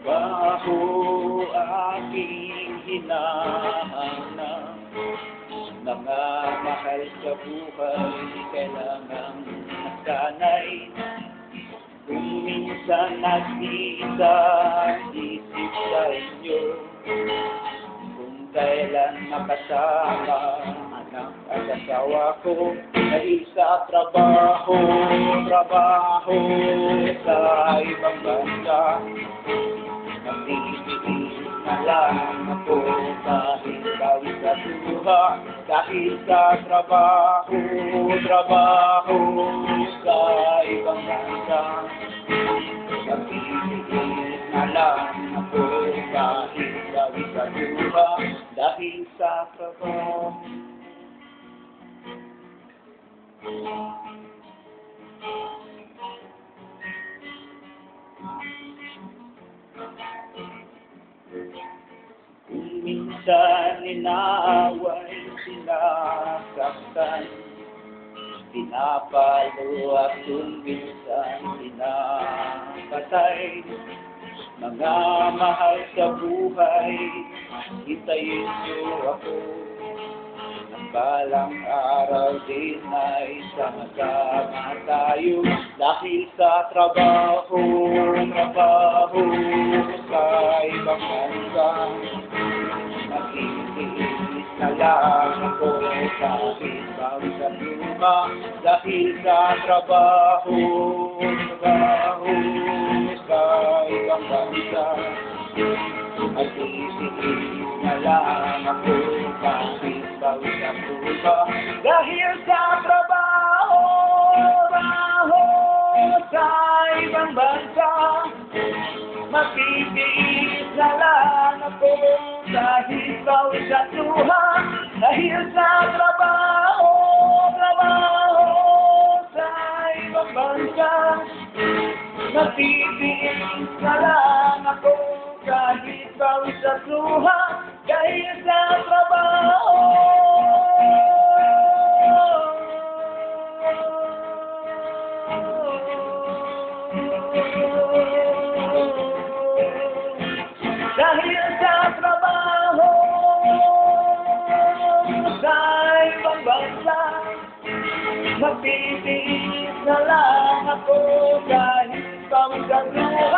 Trabaho aking hinahanap, mga mahal sa buhay, kailangang nasanay. Kung minsan nag-iisa isip sa inyo, kung kailan makasama anak at asawa ko, dahil sa trabaho sa ibang bansa. Nagtitiis na lang ako kahit bawis sa luha, dahil sa trabaho sa ibang bansa. Nagtitiis na lang ako kahit bawis sa luha, dahil sa trabaho. Minsan inaaway, sinasaktan, pinapalo at kung minsan pinapatay. Mga mahal sa buhay, hintayin niyo ako, ang balang araw din ay sama-sama tayo, dahil sa trabaho sa ibang bansa. Nagtitiis na lang ako kahit bawis sa luha, dahil sa trabaho sa ibang bansa. Nagtitiis na lang ako kahit bawis sa luha, dahil sa trabaho sa ibang bansa. Magtitiis na lang ako kahit bawis sa luha, dahil sa trabaho sa ibang bansa. Magtitiis na lang ako kahit bawis sa luha, dahil sa trabaho. Dahil sa trabaho sa ibang bansa. Magtitiis na lang ako kahit bawis sa luha,